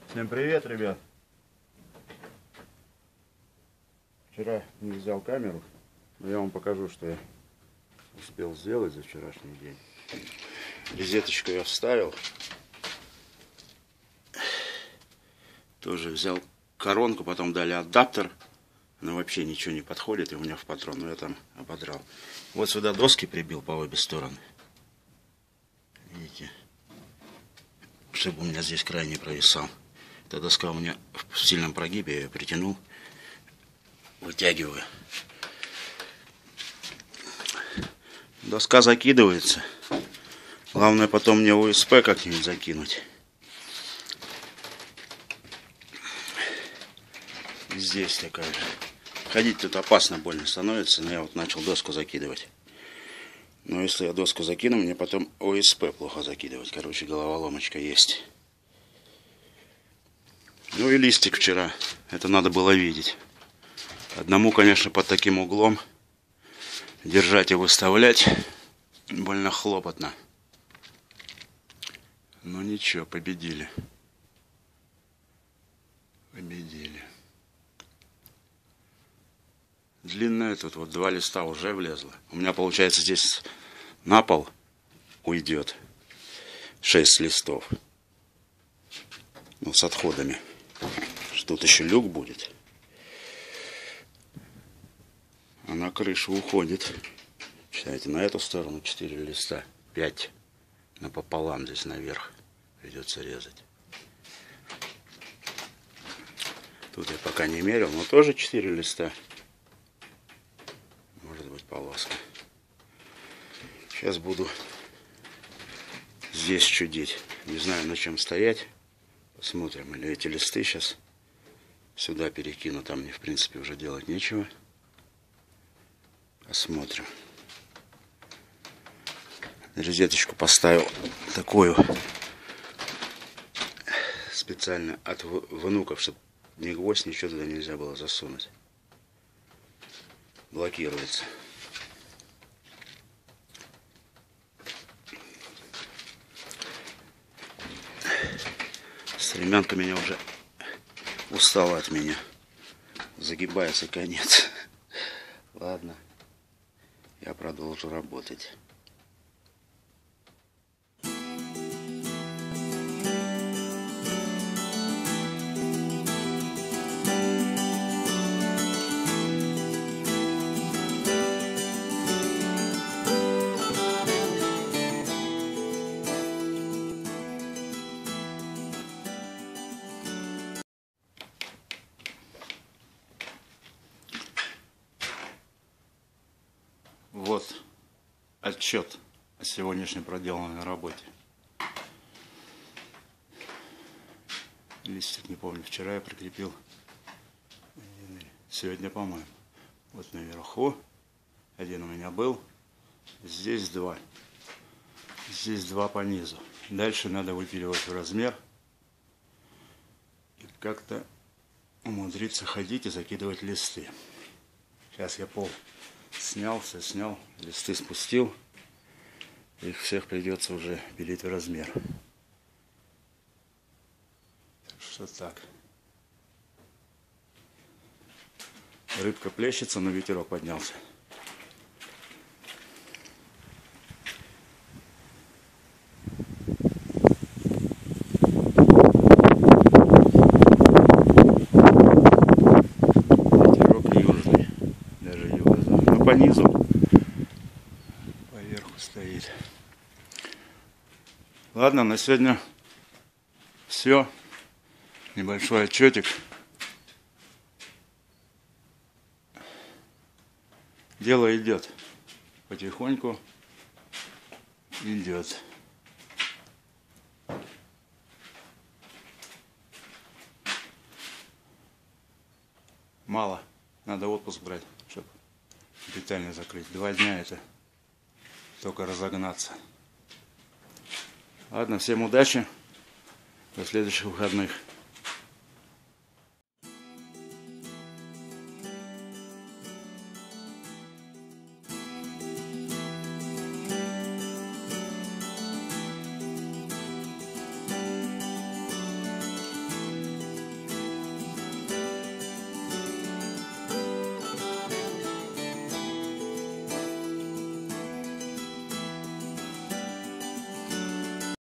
Всем привет, ребят! Вчера не взял камеру, но я вам покажу, что я успел сделать за вчерашний день. Розеточку я вставил. Тоже взял коронку, потом дали адаптер. Но вообще ничего не подходит, и у меня в патрон, но я там ободрал. Вот сюда доски прибил по обе стороны. Видите? Чтобы у меня здесь край не провисал. Эта доска у меня в сильном прогибе, я ее притянул, вытягиваю. Доска закидывается. Главное потом мне ОСП как-нибудь закинуть. И здесь такая же. Ходить тут опасно, больно становится, но я вот начал доску закидывать. Но если я доску закину, мне потом ОСП плохо закидывать. Короче, головоломочка есть. Ну и листик вчера. Это надо было видеть. Одному, конечно, под таким углом держать и выставлять больно хлопотно. Но ничего, победили. Победили. Длинная тут вот 2 листа уже влезло. У меня получается здесь на пол уйдет 6 листов. Ну, с отходами. Тут еще люк будет. А на крышу уходит. Считайте, на эту сторону 4 листа. 5 напополам здесь наверх придется резать. Тут я пока не мерил, но тоже 4 листа. Может быть полоска. Сейчас буду здесь чудить. Не знаю, на чем стоять. Посмотрим. Или эти листы сейчас сюда перекину. Там мне, в принципе, уже делать нечего. Посмотрим. Розеточку поставил такую специально от внуков, чтобы ни гвоздь, ничего туда нельзя было засунуть. Блокируется. Стремянка меня уже устала от меня. Загибается конец. Ладно. Я продолжу работать. Вот отчет о сегодняшней проделанной работе. Листик, не помню, вчера я прикрепил. Сегодня, по-моему. Вот наверху. Один у меня был. Здесь 2. Здесь 2 по низу. Дальше надо выпиливать в размер. И как-то умудриться ходить и закидывать листы. Сейчас я пол снял, все снял, листы спустил. Их всех придется уже пилить в размер. Что так. Рыбка плещется, но ветерок поднялся. Ветерок южный, даже южный. Но по низу, поверху стоит. Ладно, на сегодня все. Небольшой отчетик. Дело идет. Потихоньку идет. Мало. Надо отпуск брать, чтобы детально закрыть. 2 дня это только разогнаться. Ладно, всем удачи. До следующих выходных.